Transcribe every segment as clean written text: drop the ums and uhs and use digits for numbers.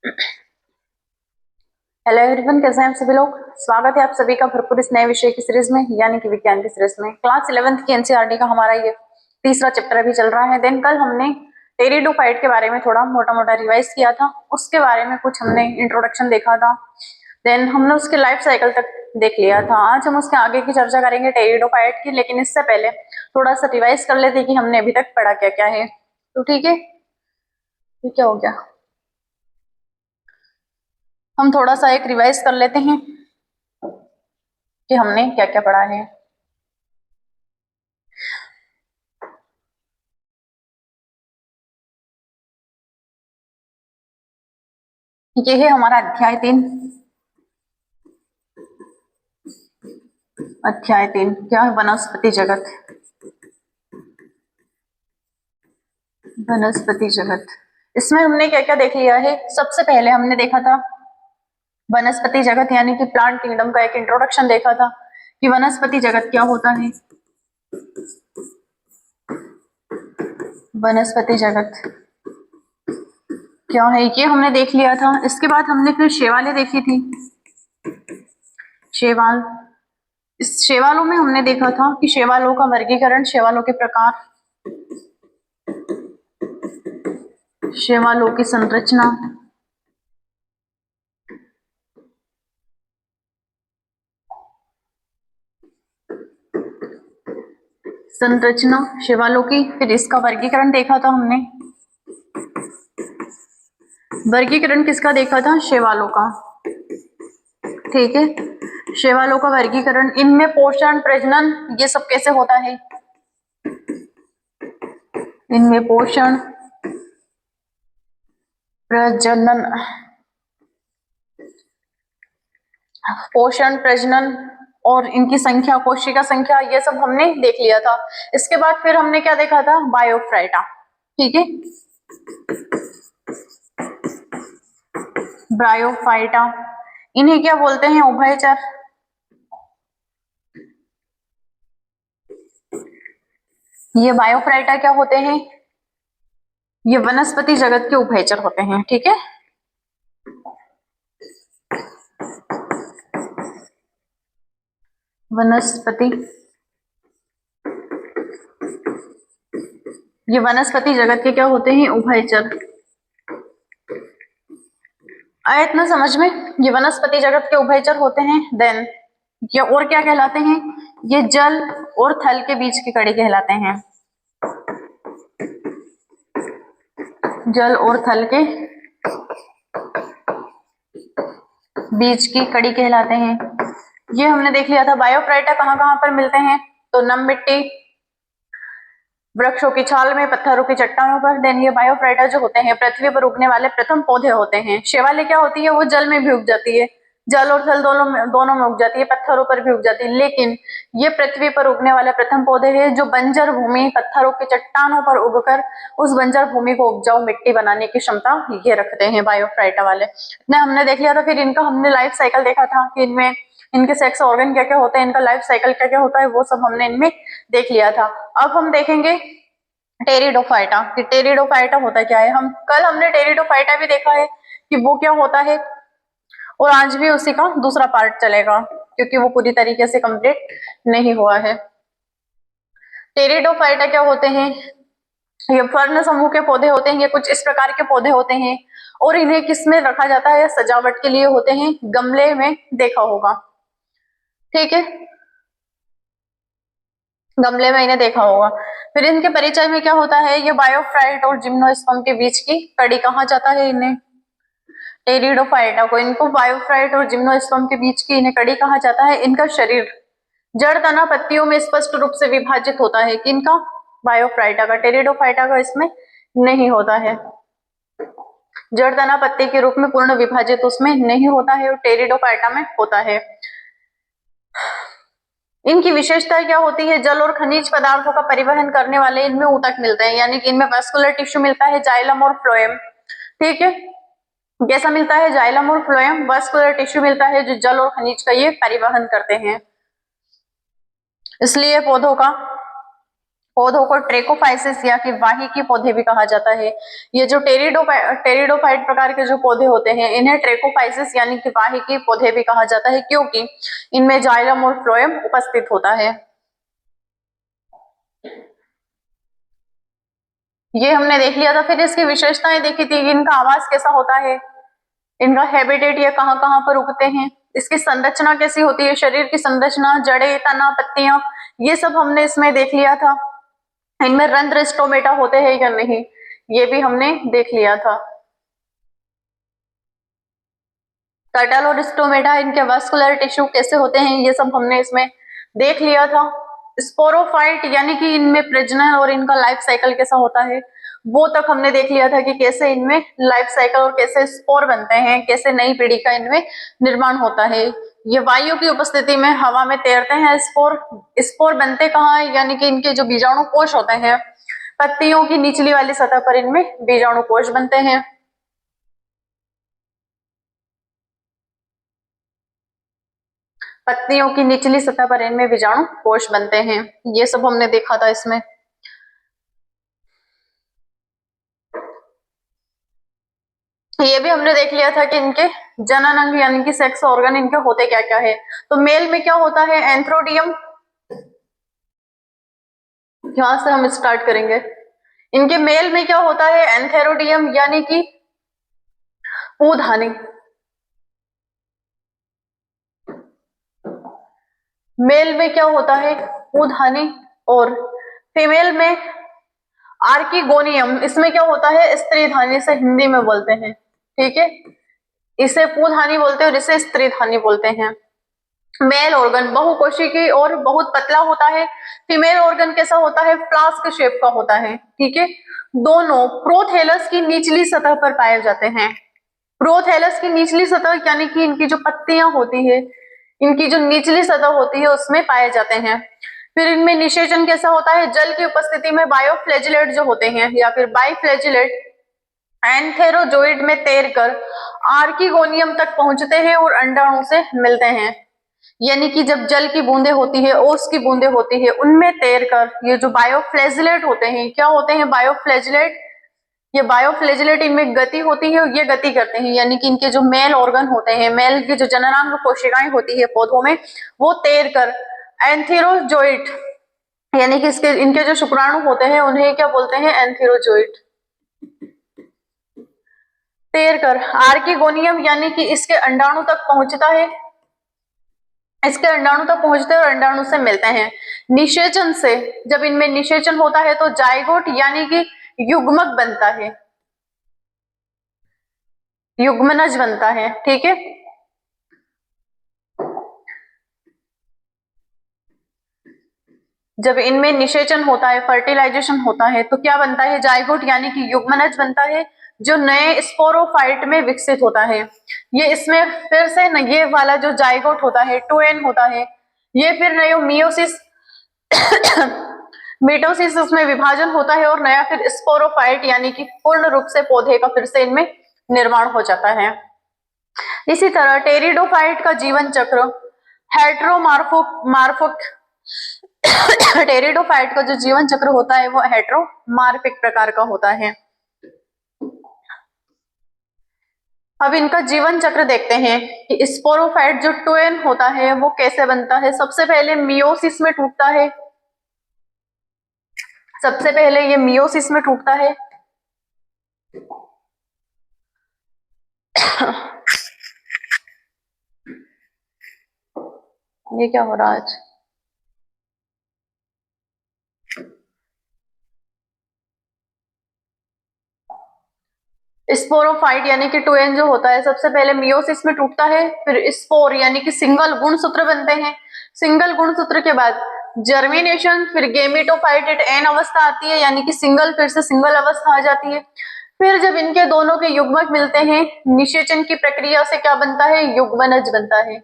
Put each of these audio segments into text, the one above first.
Hello everyone, कैसे हैं आप सभी लोग। स्वागत है आप सभी का भरपूर इस नए विषय की सीरीज में, यानी कि विज्ञान की सीरीज में। क्लास 11th की एनसीईआरटी का हमारा ये तीसरा चैप्टर अभी चल रहा है। देन कल हमने टेरिडोफाइट के बारे में थोड़ा मोटा मोटा रिवाइज किया था, उसके बारे में कुछ हमने इंट्रोडक्शन देखा था। देन हमने उसके लाइफ साइकिल तक देख लिया था। आज हम उसके आगे की चर्चा करेंगे टेरिडोफाइट की, लेकिन इससे पहले थोड़ा सा रिवाइज कर लेते कि हमने अभी तक पढ़ा क्या क्या है। तो ठीक है, ये क्या हो गया, हम थोड़ा सा एक रिवाइज कर लेते हैं कि हमने क्या क्या पढ़ा है। ये है हमारा अध्याय 3। अध्याय 3 क्या है? वनस्पति जगत। वनस्पति जगत, इसमें हमने क्या क्या देख लिया है। सबसे पहले हमने देखा था वनस्पति जगत यानी कि प्लांट किंगडम का एक इंट्रोडक्शन देखा था कि वनस्पति जगत क्या होता है। वनस्पति जगत क्या है ये हमने देख लिया था। इसके बाद हमने फिर शैवालें देखी थी। शैवाल, इस शैवालों में हमने देखा था कि शैवालों का वर्गीकरण, शैवालों के प्रकार, शैवालों की संरचना, शैवालों की। फिर इसका वर्गीकरण देखा था हमने। वर्गीकरण किसका देखा था? शैवालों का। ठीक है, शैवालों का वर्गीकरण, इनमें पोषण, प्रजनन, ये सब कैसे होता है। इनमें पोषण, प्रजनन, और इनकी संख्या, कोशिका संख्या, ये सब हमने देख लिया था। इसके बाद फिर हमने क्या देखा था? बायोफ्राइटा। ठीक है, ब्रायोफाइटा, इन्हें क्या बोलते हैं? उभयचर। ये बायोफ्राइटा क्या होते हैं? ये वनस्पति जगत के उभयचर होते हैं। ठीक है, वनस्पति, ये वनस्पति जगत के क्या होते हैं? उभयचर। आया इतना समझ में? ये वनस्पति जगत के उभयचर होते हैं। देन ये और क्या कहलाते हैं? ये जल और थल के बीच की कड़ी कहलाते हैं। जल और थल के बीच की कड़ी कहलाते हैं। ये हमने देख लिया था। बायोफ्राइटा कहाँ कहाँ पर मिलते हैं? तो नम मिट्टी, वृक्षों की छाल में, पत्थरों की चट्टानों पर। देन ये बायोफ्राइटा जो होते हैं पृथ्वी पर उगने वाले प्रथम पौधे होते हैं। शैवालें क्या होती है? वो जल में भी उग जाती है, जल और थल दोनों में उग जाती है, पत्थरों पर भी उग जाती है। लेकिन ये पृथ्वी पर उगने वाले प्रथम पौधे हैं जो बंजर भूमि, पत्थरों की चट्टानों पर उगकर उस बंजर भूमि को उपजाऊ मिट्टी बनाने की क्षमता ये रखते हैं बायोफ्राइटा वाले। इतना हमने देख लिया था। फिर इनका हमने लाइफ साइकिल देखा था कि इनमें इनके सेक्स ऑर्गन क्या क्या होते हैं, इनका लाइफ साइकिल क्या क्या होता है, वो सब हमने इनमें देख लिया था। अब हम देखेंगे टेरिडोफाइटा कि टेरिडोफाइटा होता क्या है। हमने टेरिडोफाइटा भी देखा है कि वो क्या होता है, और आज भी उसी का दूसरा पार्ट चलेगा क्योंकि वो पूरी तरीके से कंप्लीट नहीं हुआ है। टेरिडोफाइटा क्या होते हैं? ये फर्ण समूह के पौधे होते हैं। ये कुछ इस प्रकार के पौधे होते हैं और इन्हें किस में रखा जाता है? सजावट के लिए होते हैं, गमले में देखा होगा। ठीक है, गमले में इन्हें देखा होगा। फिर इनके परिचय में क्या होता है? ये बायोफ्राइट और जिम्नोस्पर्म के बीच की कड़ी कहा जाता है इन्हें, टेरिडोफाइटा को। इनको बायोफ्राइट और जिम्नोस्पर्म के बीच की इन्हें कड़ी कहा जाता है। इनका शरीर जड़ तना पत्तियों में स्पष्ट रूप से विभाजित होता है। कि इनका बायोफ्राइटा का, टेरिडोफाइटा का इसमें नहीं होता है। जड़ तना पत्ती के रूप में पूर्ण विभाजित उसमें नहीं होता है और टेरिडोफाइटा में होता है। इनकी विशेषता क्या होती है? जल और खनिज पदार्थों का परिवहन करने वाले इनमें ऊतक मिलते हैं, यानी कि इनमें वैस्कुलर टिश्यू मिलता है, जाइलम और फ्लोएम। ठीक है, कैसा मिलता है? जाइलम और फ्लोएम, वैस्कुलर टिश्यू मिलता है जो जल और खनिज का ये परिवहन करते हैं। इसलिए पौधों को ट्रेकोफाइसिस या फिर वाहिकी पौधे भी कहा जाता है। ये जो टेरिडोफाइट प्रकार के जो पौधे होते हैं इन्हें ट्रेकोफाइसिस यानी कि वाहिकी पौधे भी कहा जाता है, क्योंकि इनमें जाइलम और फ्लोएम उपस्थित होता है। ये हमने देख लिया था। फिर इसकी विशेषताएं देखी थी कि इनका आवास कैसा होता है, इनका हैबिटेट ये कहाँ कहाँ पर उगते हैं, इसकी संरचना कैसी होती है, शरीर की संरचना, जड़ें, तना, पत्तियां, ये सब हमने इसमें देख लिया था। इनमें रंध्र स्टोमेटा होते हैं या नहीं, ये भी हमने देख लिया था। टर्टल और स्टोमेटा, इनके वास्कुलर टिश्यू कैसे होते हैं, ये सब हमने इसमें देख लिया था। स्पोरोफाइट यानी कि इनमें प्रजनन और इनका लाइफ साइकिल कैसा होता है, वो तक हमने देख लिया था कि कैसे इनमें लाइफ साइकिल और कैसे स्पोर बनते हैं, कैसे नई पीढ़ी का इनमें निर्माण होता है। ये वायु की उपस्थिति में हवा में तैरते हैं। स्पोर बनते कहाँ है, यानी कि इनके जो बीजाणु कोश होते हैं, पत्तियों की निचली वाली सतह पर इनमें बीजाणु कोश बनते हैं। पत्तियों की निचली सतह पर इनमें बीजाणु कोश बनते हैं, ये सब हमने देखा था इसमें। ये भी हमने देख लिया था कि इनके जनन अंग यानी कि सेक्स ऑर्गन इनके होते क्या क्या है। तो मेल में क्या होता है, एंथ्रोडियम, यहां से हम स्टार्ट करेंगे। इनके मेल में क्या होता है, एंथेरोडियम यानी कि ऊधानी। मेल में क्या होता है, ऊधानी। और फीमेल में आर्किगोनियम, इसमें क्या होता है, स्त्रीधानी से हिंदी में बोलते हैं, ठीक है। इसे पूधानी बोलते हैं और इसे स्त्रीधानी बोलते हैं। मेल ऑर्गन बहुकोशिकीय और बहुत पतला होता है। फीमेल ऑर्गन कैसा होता है, फ्लास्क शेप का होता है, ठीक है। दोनों प्रोथेलस की निचली सतह पर पाए जाते हैं। प्रोथेलस की निचली सतह यानी कि इनकी जो पत्तियां होती है, इनकी जो निचली सतह होती है उसमें पाए जाते हैं। फिर इनमें निषेचन कैसा होता है, जल की उपस्थिति में बायोफ्लैजिलेट जो होते हैं या फिर बाइफ्लैजिलेट एंथेरोजोइड में तैरकर आर्किगोनियम तक पहुंचते हैं और अंडाणु से मिलते हैं। यानी कि जब जल की बूंदें होती है, ओस की बूंदें होती है, उनमें तैरकर ये जो बायोफ्लैजिलेट होते हैं, क्या होते हैं बायोफ्लैजिलेट, ये बायोफ्लैजिलेट इनमें गति होती है, ये गति करते हैं। यानी कि इनके जो मेल ऑर्गन होते हैं, मेल की जो जननांग कोशिकाएं होती है पौधों में, वो तैरकर एंथेरोजोइट यानी कि इसके इनके जो शुक्राणु होते हैं उन्हें क्या बोलते हैं, एंथेरोजोइट, तैरकर आर्किगोनियम यानी कि इसके अंडाणु तक पहुंचता है। इसके अंडाणु तक पहुंचते हैं और अंडाणु से मिलते हैं। निषेचन से, जब इनमें निषेचन होता है तो जाइगोट यानी कि युग्मक बनता है, युग्मनज बनता है, ठीक है। जब इनमें निषेचन होता है, फर्टिलाइजेशन होता है, तो क्या बनता है, जाइगोट यानी कि युग्मनज बनता है, जो नए स्पोरोफाइट में विकसित होता है। ये इसमें फिर से न, ये वाला जो जाइगोट होता है, 2n होता है, ये फिर नया मियोसिस मिटोसिस उसमें विभाजन होता है और नया फिर स्पोरोफाइट यानी कि पूर्ण रूप से पौधे का फिर से इनमें निर्माण हो जाता है। इसी तरह टेरिडोफाइट का जीवन चक्र हेट्रोमार्फिक टेरिडोफाइट का जो जीवन चक्र होता है वो हेट्रोमार्फिक प्रकार का होता है। अब इनका जीवन चक्र देखते हैं कि स्पोरोफाइट जो 2n होता है वो कैसे बनता है। सबसे पहले मियोसिस में टूटता है, सबसे पहले ये मियोसिस में टूटता है। ये क्या हो रहा है आज, स्पोरोफाइट यानी कि 2n जो होता है सबसे पहले मियोसिस में टूटता है, फिर स्पोर यानी कि सिंगल गुणसूत्र बनते हैं। सिंगल गुणसूत्र के बाद जर्मिनेशन, फिर गेमेटोफाइट एन अवस्था आती है यानी कि सिंगल फिर से सिंगल अवस्था आ जाती है। फिर जब इनके दोनों के युग्मक मिलते हैं, निषेचन की प्रक्रिया से क्या बनता है, युग्मनज बनता है,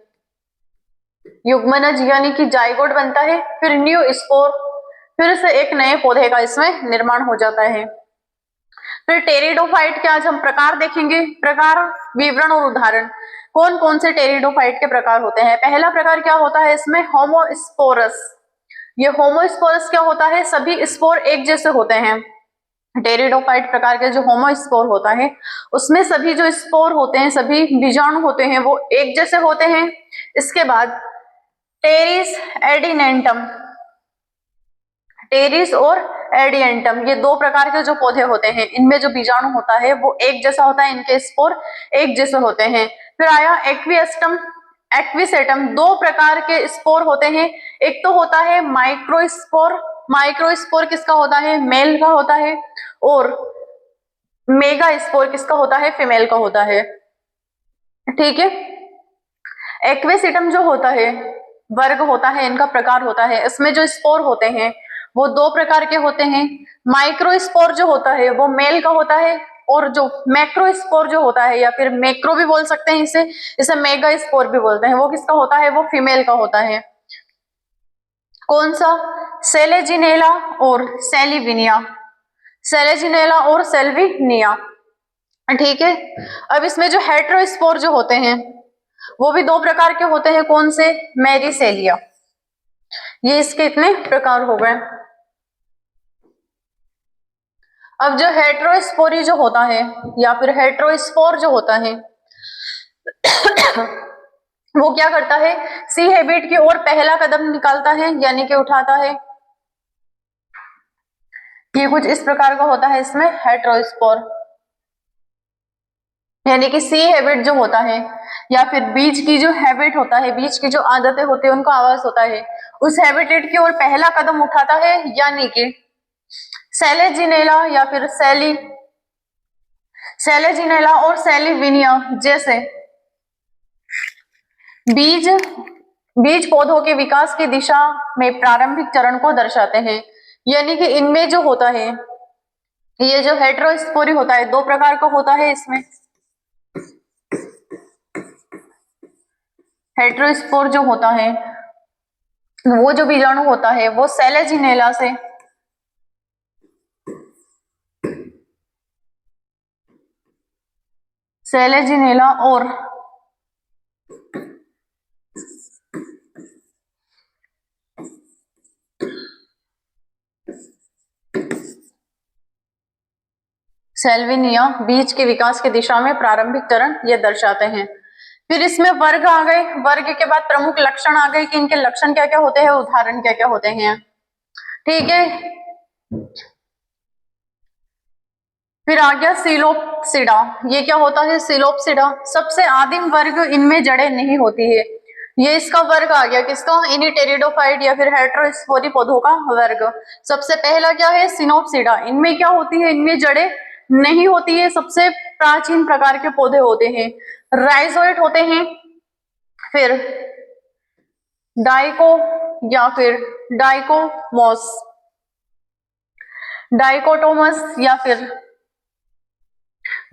युग्मनज यानी कि जाइगोट बनता है। फिर न्यू स्पोर, फिर से एक नए पौधे का इसमें निर्माण हो जाता है। फिर टेरिडोफाइट के आज हम प्रकार देखेंगे, प्रकार, विवरण और उदाहरण। कौन कौन से टेरिडोफाइट के प्रकार होते हैं। पहला प्रकार क्या होता है इसमें, होमोस्पोरस, ये होमोस्पोरस क्या होता है, सभी स्पोर एक जैसे होते हैं। टेरिडोफाइट प्रकार के जो होमोस्पोर होता है उसमें सभी जो स्पोर होते हैं, सभी बीजाणु होते हैं वो एक जैसे होते हैं। इसके बाद टेरिस एडिनेंटम, टेरिस और एडिएंटम, ये दो प्रकार के जो पौधे होते हैं इनमें जो बीजाणु होता है वो एक जैसा होता है, इनके स्पोर एक जैसे होते हैं। फिर आया एक्विएस्टम, एक्विसेटम, दो प्रकार के स्पोर होते हैं। एक तो होता है माइक्रोस्पोर, माइक्रोस्पोर किसका होता है, मेल का होता है, और मेगा स्पोर किसका होता है, फीमेल का होता है। ठीक है। एक्वेसिटम जो होता है वर्ग होता है, इनका प्रकार होता है, इसमें जो स्पोर होते हैं वो दो प्रकार के होते हैं। माइक्रोस्पोर जो होता है वो मेल का होता है, और जो मैक्रोस्पोर जो होता है, या फिर मैक्रो भी बोल सकते हैं इसे, इसे मेगा स्पोर भी बोलते हैं, वो किसका होता है, वो फीमेल का होता है। कौन सा, सेलेजिनेला और सेलिविनिया, सेलेजिनेला और सेल्विनिया। ठीक है। अब इसमें जो हेट्रोस्पोर जो होते हैं वो भी दो प्रकार के होते हैं, कौन से, मेरिसेलिया। ये इसके इतने प्रकार हो गए। अब जो हेट्रोस्पोरी जो होता है या फिर हेट्रोस्पोर जो होता है वो क्या करता है, सी हैबिट की ओर पहला कदम निकालता है, यानी कि उठाता है। ये कुछ इस प्रकार का होता है इसमें हेट्रोस्पोर, यानी कि सी हैबिट जो होता है या फिर बीज की जो हैबिट होता है, बीज की जो आदतें होती है उनका आवाज होता है, उस हैबिटेट की ओर पहला कदम उठाता है, यानी कि सेलेजिनेला या फिर सेलेजिनेला और सेलिविनिया जैसे बीज पौधों के विकास की दिशा में प्रारंभिक चरण को दर्शाते हैं। यानी कि इनमें जो होता है, ये जो हेट्रोस्पोरी होता है दो प्रकार का होता है, इसमें हेट्रोस्पोर जो होता है वो जो बीजाणु होता है वो सेलेजिनेला से सेलेजिनेला और सेल्विनिया बीज के विकास की दिशा में प्रारंभिक चरण ये दर्शाते हैं। फिर इसमें वर्ग आ गए, वर्ग के बाद प्रमुख लक्षण आ गए कि इनके लक्षण क्या क्या होते हैं, उदाहरण क्या क्या होते हैं। ठीक है। फिर आ गया सिलोप्सिडा, ये क्या होता है, सिलोप्सिडा सबसे आदिम वर्ग, इनमें जड़ें नहीं होती है। ये इसका वर्ग आ गया किसका, इन्हीं टेरिडोफाइट या फिर हेट्रोस्पोरी पौधों का वर्ग। सबसे पहला क्या है, सिनोप्सिडा, इनमें क्या होती है, इनमें जड़ें नहीं होती है, सबसे प्राचीन प्रकार के पौधे होते हैं, राइजोइट होते हैं। फिर डाइको या फिर डाइकोमोस, डाइकोटोमस या फिर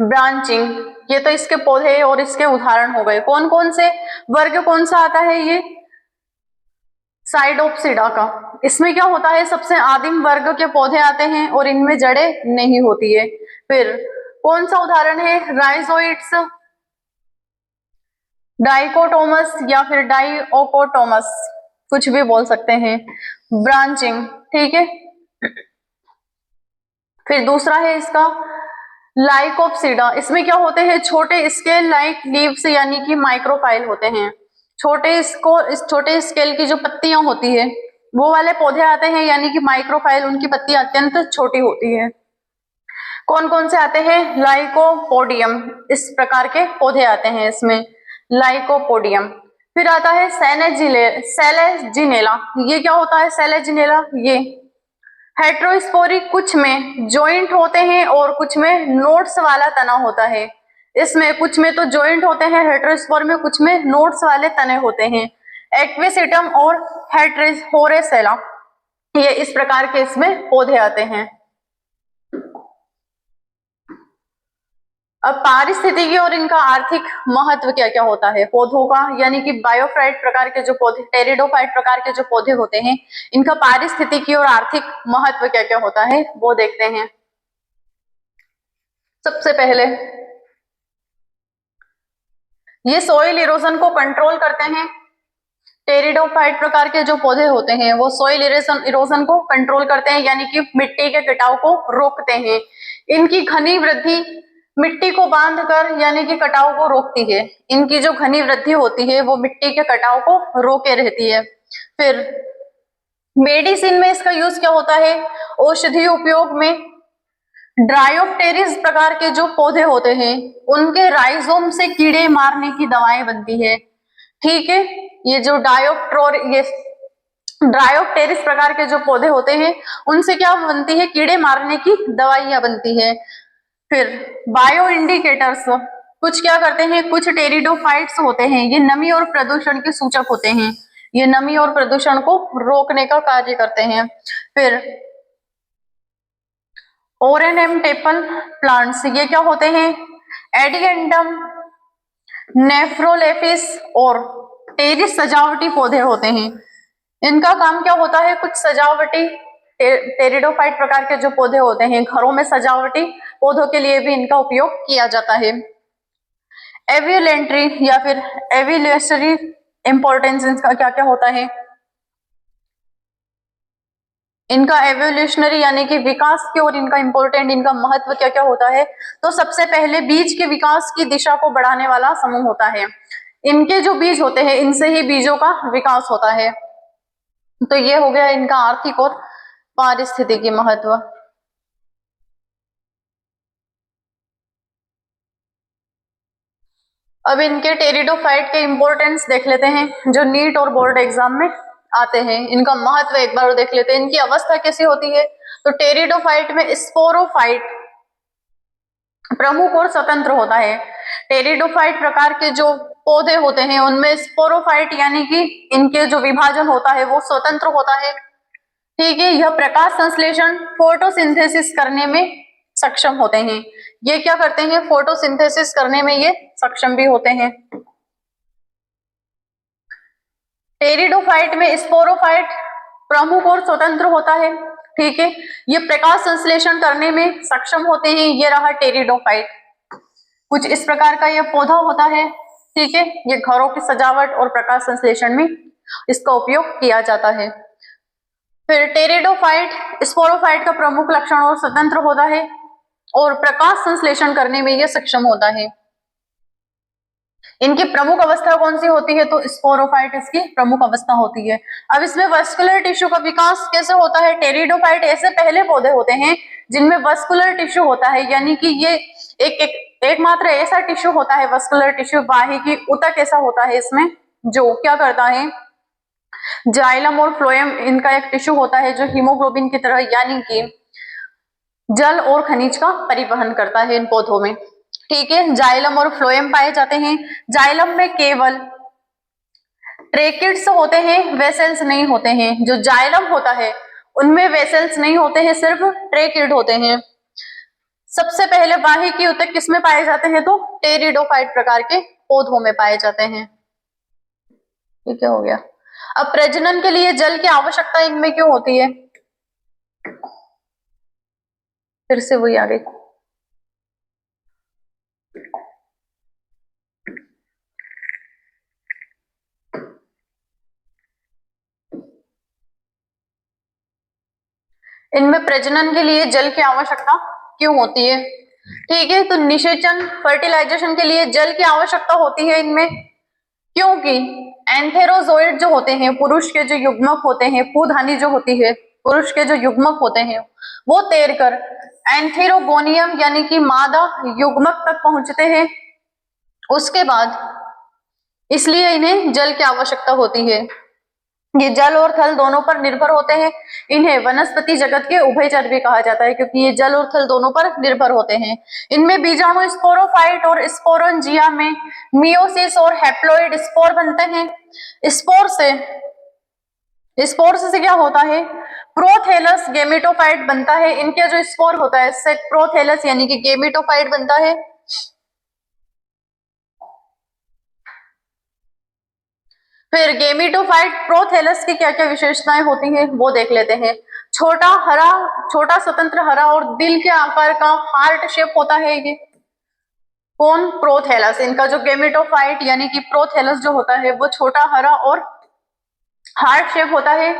ब्रांचिंग, ये तो इसके पौधे और इसके उदाहरण हो गए। कौन कौन से वर्ग कौन सा आता है, ये साइडोप्सिडा का। इसमें क्या होता है, सबसे आदिम वर्ग के पौधे आते हैं और इनमें जड़ें नहीं होती है। फिर कौन सा उदाहरण है, राइजोइट्स, डाइकोटोमस या फिर डाइओकोटोमस, कुछ भी बोल सकते हैं, ब्रांचिंग। ठीक है। फिर दूसरा है इसका लाइकोप्सिडा, इसमें क्या होते हैं, छोटे स्केल लाइक लीव्स यानी कि माइक्रोफाइल होते हैं, छोटे स्केल की जो पत्तियां होती है वो वाले पौधे आते हैं, यानी कि माइक्रोफाइल, उनकी पत्तियां अत्यंत छोटी होती है। कौन कौन से आते हैं, लाइकोपोडियम, इस प्रकार के पौधे आते हैं इसमें, लाइकोपोडियम। फिर आता है सेलेजिनेला, ये क्या होता है, सेलेजिनेला ये हेट्रोस्पोरी, कुछ में जॉइंट होते हैं और कुछ में नोड्स वाला तना होता है। इसमें कुछ में तो जॉइंट होते हैं हेट्रोस्पोर में, कुछ में नोड्स वाले तने होते हैं। एक्वेसिटम और होरेसेला, ये इस प्रकार के इसमें पौधे आते हैं। अब पारिस्थितिकी और इनका आर्थिक महत्व क्या क्या होता है पौधों का, यानी कि बायोफाइट प्रकार के जो पौधे, टेरिडोफाइट प्रकार के जो पौधे होते हैं, इनका पारिस्थितिकी और आर्थिक महत्व क्या क्या होता है वो देखते हैं। सबसे पहले ये सॉइल इरोजन को कंट्रोल करते हैं, टेरिडोफाइट प्रकार के जो पौधे होते हैं वो सॉइल इरोजन को कंट्रोल करते हैं, यानी कि मिट्टी के कटाव को रोकते हैं। इनकी घनी वृद्धि मिट्टी को बांधकर यानी कि कटाव को रोकती है। इनकी जो घनी वृद्धि होती है वो मिट्टी के कटाव को रोके रहती है। फिर मेडिसिन में इसका यूज क्या होता है? औषधीय उपयोग में ड्रायोप्टेरिस प्रकार के जो पौधे होते हैं उनके राइजोम से कीड़े मारने की दवाएं बनती है। ठीक है, ये जो ड्रायोप्टेरिस प्रकार के जो पौधे होते हैं उनसे क्या बनती है? कीड़े मारने की दवाइयां बनती है। फिर बायो इंडिकेटर्स कुछ क्या करते हैं? कुछ टेरिडोफाइट्स होते हैं, ये नमी और प्रदूषण के सूचक होते हैं, ये नमी और प्रदूषण को रोकने का कार्य करते हैं। फिर ओरेनम टेपल प्लांट्स, ये क्या होते हैं? एडिएंडम, नेफ्रोलेफिस और टेरिस सजावटी पौधे होते हैं। इनका काम क्या होता है? कुछ सजावटी टेरिडोफाइट प्रकार के जो पौधे होते हैं घरों में सजावटी पौधों के लिए भी इनका उपयोग किया जाता है। एविलेंट्री या फिर एविलेसरी इंपॉर्टेंस इनका क्या क्या होता है? इनका एवोल्यूशनरी यानी कि विकास की ओर इनका इंपॉर्टेंट, इनका महत्व क्या क्या होता है? तो सबसे पहले बीज के विकास की दिशा को बढ़ाने वाला समूह होता है। इनके जो बीज होते हैं इनसे ही बीजों का विकास होता है। तो ये हो गया इनका आर्थिक और पारिस्थितिकी महत्व। अब इनके टेरिडोफाइट के इंपॉर्टेंस देख लेते हैं जो नीट और बोर्ड एग्जाम में आते हैं। इनका महत्व एक बार देख लेते हैं। इनकी अवस्था कैसी होती है? तो टेरिडोफाइट में स्पोरोफाइट प्रमुख और स्वतंत्र होता है। टेरिडोफाइट प्रकार के जो पौधे होते हैं उनमें स्पोरोफाइट यानी कि इनके जो विभाजन होता है वो स्वतंत्र होता है। ठीक है, यह प्रकाश संश्लेषण फोटोसिंथेसिस करने में सक्षम होते हैं। ये क्या करते हैं? फोटोसिंथेसिस करने में ये सक्षम भी होते हैं। टेरिडोफाइट में स्पोरोफाइट प्रमुख और स्वतंत्र होता है। ठीक है, ये प्रकाश संश्लेषण करने में सक्षम होते हैं। ये रहा टेरिडोफाइट, कुछ इस प्रकार का यह पौधा होता है। ठीक है, ये घरों की सजावट और प्रकाश संश्लेषण में इसका उपयोग किया जाता है। फिर टेरिडोफाइट स्पोरोफाइट का प्रमुख लक्षण और स्वतंत्र होता है और प्रकाश संश्लेषण करने में यह सक्षम होता है। इनकी प्रमुख अवस्था कौन सी होती है? तो स्पोरोफाइट इसकी प्रमुख अवस्था होती है। अब इसमें वस्कुलर टिश्यू का विकास कैसे होता है? टेरिडोफाइट ऐसे पहले पौधे होते हैं जिनमें वस्कुलर टिश्यू होता है, यानी कि ये एकमात्र ऐसा टिश्यू होता है, वस्कुलर टिश्यू बाह्यिकी ऊतक ऐसा होता है इसमें जो क्या करता है? जाइलम और फ्लोएम इनका एक टिश्यू होता है जो हीमोग्लोबिन की तरह यानी कि जल और खनिज का परिवहन करता है इन पौधों में। ठीक है, जाइलम और फ्लोएम पाए जाते हैं। जाइलम में केवल ट्रेकिड्स होते हैं, वेसल्स नहीं होते हैं। जो जाइलम होता है उनमें वेसल्स नहीं होते हैं, सिर्फ ट्रेकिड होते हैं। सबसे पहले बाह्यिकी ऊतक किसमें पाए जाते हैं? तो टेरिडोफाइट प्रकार के पौधों में पाए जाते हैं। ठीक है, हो गया। अब प्रजनन के लिए जल की आवश्यकता इनमें क्यों होती है? फिर से वही आ गई। इनमें प्रजनन के लिए जल की आवश्यकता क्यों होती है? ठीक है, तो निषेचन फर्टिलाइजेशन के लिए जल की आवश्यकता होती है इनमें, क्योंकि एंथेरोजोइड जो होते हैं, पुरुष के जो युग्मक होते हैं, पुधानी जो होती है, पुरुष के जो युग्मक होते हैं वो तैरकर एंथेरोगोनियम यानी कि मादा युग्मक तक पहुंचते हैं। उसके बाद इसलिए इन्हें जल की आवश्यकता होती है। ये जल और थल दोनों पर निर्भर होते हैं। इन्हें वनस्पति जगत के उभयचर भी कहा जाता है क्योंकि ये जल और थल दोनों पर निर्भर होते हैं। इनमें बीजाणु स्पोरोफाइट और स्पोरोंजिया में मियोसिस और हैप्लॉइड स्पोर बनते हैं। स्पोर से क्या होता है? प्रोथेलस गेमेटोफाइट बनता है। इनके जो स्पोर होता है इससे प्रोथेलस यानी कि गेमेटोफाइट बनता है। फिर गेमेटोफाइट प्रोथेलस की क्या क्या विशेषताएं होती हैं वो देख लेते हैं। छोटा स्वतंत्र हरा और दिल के आकार का हार्ट शेप होता है। ये प्रोथेलस, इनका जो गेमेटोफाइट यानी कि प्रोथेलस जो होता है वो छोटा हरा और हार्ट शेप होता है।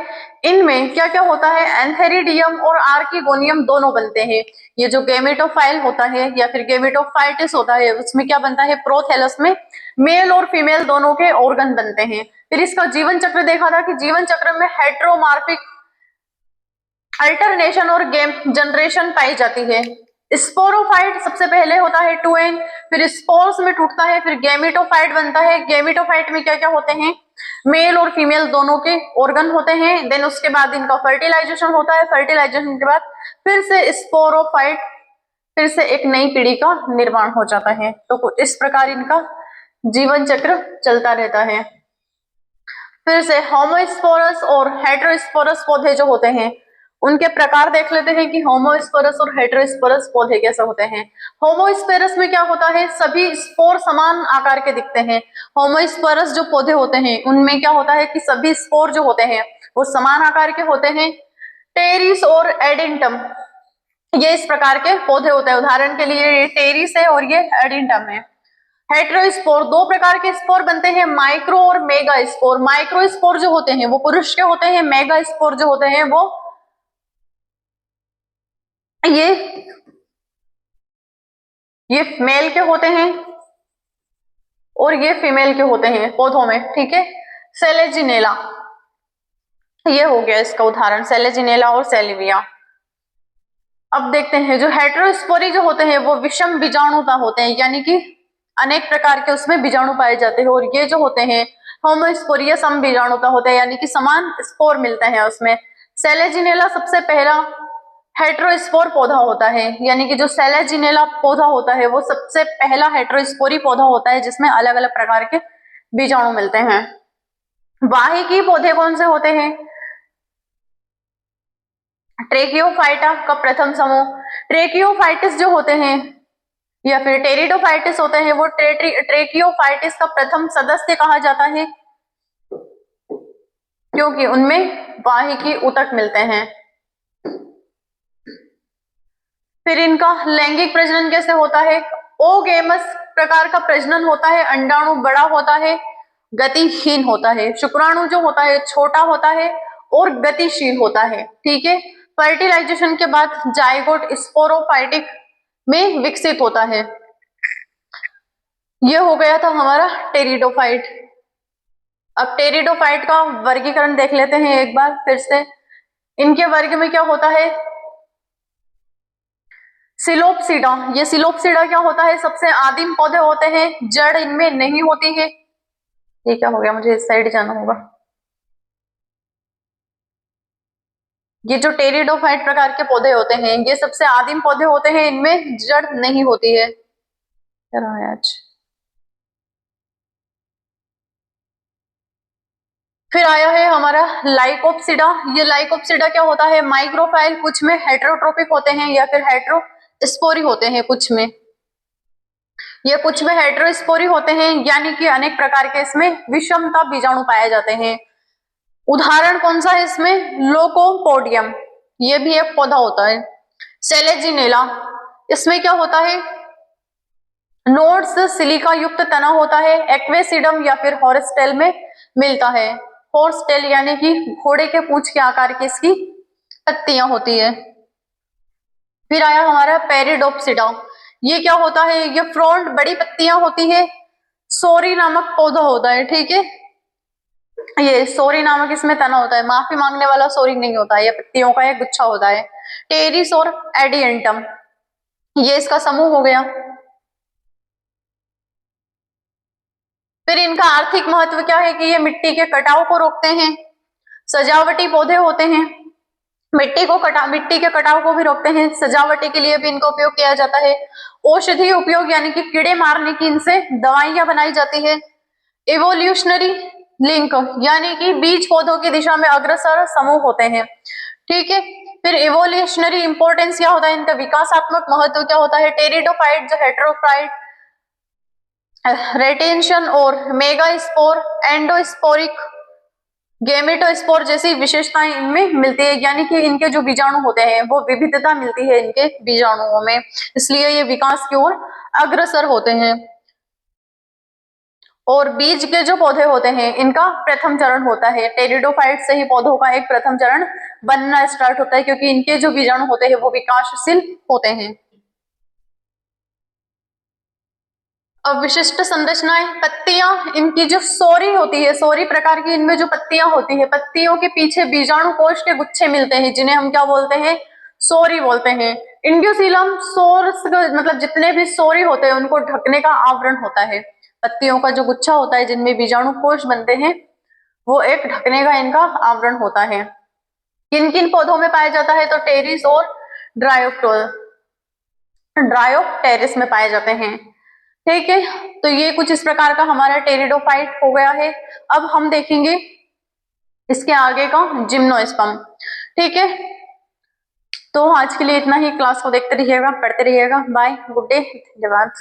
इनमें क्या क्या होता है, एंथेरिडियम और आर्किगोनियम दोनों बनते हैं। ये जो गेमेटोफाइल होता है या फिर गेमेटोफाइटिस होता है, उसमें क्या बनता है, प्रोथैलस में मेल और फीमेल दोनों के ऑर्गन बनते हैं। फिर इसका जीवन चक्र देखा था कि जीवन चक्र में हेट्रोमार्फिक अल्टरनेशन और गेम जनरेशन पाई जाती है। स्पोरोफाइट सबसे पहले होता है 2n, फिर स्पोर्स में टूटता है, फिर गेमेटोफाइट बनता है। गेमेटोफाइट में क्या क्या होते हैं, मेल और फीमेल दोनों के ऑर्गन होते हैं। देन उसके बाद इनका फर्टिलाइजेशन होता है, फर्टिलाइजेशन के बाद फिर से स्पोरोफाइट, फिर से एक नई पीढ़ी का निर्माण हो जाता है। तो इस प्रकार इनका जीवन चक्र चलता रहता है। फिर से होमोस्पोरस और हेटेरोस्पोरस पौधे जो होते हैं उनके प्रकार देख लेते हैं कि होमोस्पोरस और हेटेरोस्पोरस पौधे कैसे होते हैं। होमोस्पोरस में क्या होता है, सभी स्पोर समान आकार के दिखते हैं। होमोस्पोरस जो पौधे होते हैं उनमें क्या होता है कि सभी स्पोर जो होते हैं वो समान आकार के होते हैं। टेरिस और एडिंटम, ये इस प्रकार के पौधे होते हैं। उदाहरण के लिए ये टेरिस है और ये एडिंटम है। हेटेरोस्पोर, दो प्रकार के स्पोर बनते हैं, माइक्रो और मेगा स्पोर। माइक्रो स्पोर जो होते हैं वो पुरुष के होते हैं, मेगा स्पोर जो होते हैं वो ये मेल के होते हैं और ये फीमेल के होते हैं पौधों में, ठीक है। सेलेजिनेला, ये हो गया इसका उदाहरण, सेलेजिनेला और सेलिविया। अब देखते हैं जो हेटेरोस्पोरी जो होते हैं वो विषम बीजाणुता होते हैं, यानी कि अनेक प्रकार के उसमें बीजाणु पाए जाते हैं। और ये जो होते हैं होमोस्पोरी, ये सम बीजाणुता होते हैं, यानी कि समान स्पोर मिलते हैं उसमें। सेलेजिनेला सबसे पहला हेटेरोस्पोर पौधा होता है, यानी कि जो सेलेजिनेला पौधा होता है वो सबसे पहला हेटेरोस्पोरी पौधा होता है जिसमें अलग अलग प्रकार के बीजाणु मिलते हैं। वाहिकी पौधे कौन से होते हैं, ट्रेकियोफाइटा का प्रथम समूह। ट्रेकियोफाइटिस जो होते हैं या फिर टेरिडोफाइटिस होते हैं वो ट्रेकियोफाइटिस का प्रथम सदस्य कहा जाता है क्योंकि उनमें वाहिकी ऊतक मिलते हैं। फिर इनका लैंगिक प्रजनन कैसे होता है, ओगेमस प्रकार का प्रजनन होता है। अंडाणु बड़ा होता है, गतिहीन होता है। शुक्राणु जो होता है छोटा होता है और गतिशील होता है, ठीक है। फर्टिलाइजेशन के बाद जाइगोट स्पोरोफाइटिक में विकसित होता है। यह हो गया था हमारा टेरिडोफाइट। अब टेरिडोफाइट का वर्गीकरण देख लेते हैं एक बार फिर से। इनके वर्ग में क्या होता है, सिलोपसीडा। ये सिलोपसीडा क्या होता है, सबसे आदिम पौधे होते हैं, जड़ इनमें नहीं होती है। ये क्या हो गया, मुझे इस साइड जाना होगा। ये जो टेरिडोफाइट प्रकार के पौधे होते हैं ये सबसे आदिम पौधे होते हैं, इनमें जड़ नहीं होती है। क्या रहा है आज। फिर आया है हमारा लाइकोप्सिडा। ये लाइकोप्सिडा क्या होता है, माइक्रोफाइल, कुछ में हेटेरोट्रोपिक होते हैं या फिर हेटेरोस्पोरी होते हैं कुछ में। ये कुछ में हेटेरोस्पोरी होते हैं, यानी कि अनेक प्रकार के इसमें विषमता बीजाणु पाए जाते हैं। उदाहरण कौन सा है इसमें, लोकोपोडियम, ये भी एक पौधा होता है। सेलेजिनेला, इसमें क्या होता है, नोड्स सिलिका युक्त तना होता है। एक्वेसिडम या फिर हॉर्सटेल में मिलता है। हॉर्सटेल यानी कि घोड़े के पूंछ के आकार की इसकी पत्तियां होती है। फिर आया हमारा पेरिडोप्सिडा। ये क्या होता है, ये फ्रंट बड़ी पत्तियां होती है। सोरी नामक पौधा होता है, ठीक है। ये सोरी नामक इसमें तना होता है, माफी मांगने वाला सोरी नहीं होता है, ये पत्तियों का एक गुच्छा होता है। टेरिस और एडियंटम, ये इसका समूह हो गया। फिर इनका आर्थिक महत्व क्या है कि ये मिट्टी के कटाव को रोकते हैं, सजावटी पौधे होते हैं। मिट्टी के कटाव को भी रोकते हैं, सजावटी के लिए भी इनका उपयोग किया जाता है। औषधि उपयोग यानी कि कीड़े मारने की इनसे दवाइयां बनाई जाती है। इवोल्यूशनरी लिंक यानी कि बीज पौधों की दिशा में अग्रसर समूह होते हैं, ठीक है। फिर इवोल्यूशनरी इंपॉर्टेंस क्या होता है, इनका विकासात्मक महत्व क्या होता है। टेरिडोफाइट जो हेटेरोफाइट, रेटेंशन और मेगास्पोर, एंडोस्पोरिक, गेमेटोस्पोर जैसी विशेषताएं इनमें मिलती है, यानी कि इनके जो बीजाणु होते हैं वो विविधता मिलती है इनके बीजाणुओं में, इसलिए ये विकास की ओर अग्रसर होते हैं। और बीज के जो पौधे होते हैं इनका प्रथम चरण होता है। टेरिडोफाइट से ही पौधों का एक प्रथम चरण बनना स्टार्ट होता है, क्योंकि इनके जो बीजाणु होते हैं वो विकासशील होते हैं। अब विशिष्ट संरचनाएं, पत्तियां, इनकी जो सोरी होती है, सोरी प्रकार की इनमें जो पत्तियां होती है, पत्तियों के पीछे बीजाणु कोश के गुच्छे मिलते हैं, जिन्हें हम क्या बोलते हैं, सोरी बोलते हैं। इंड्यूसिलम सोर्स मतलब जितने भी सोरी होते हैं उनको ढकने का आवरण होता है। पत्तियों का जो गुच्छा होता है जिनमें बीजाणु कोश बनते हैं, वो एक ढकने का इनका आवरण होता है। किन किन पौधों में पाया जाता है, तो टेरिस और ड्रायोप्टेरिस में पाए जाते हैं। ठीक है, तो ये कुछ इस प्रकार का हमारा टेरिडोफाइट हो गया है। अब हम देखेंगे इसके आगे का जिम्नोस्पर्म। ठीक है, तो आज के लिए इतना ही। क्लास को देखते रहिएगा, पढ़ते रहिएगा। बाय, गुड डे, धन्यवाद।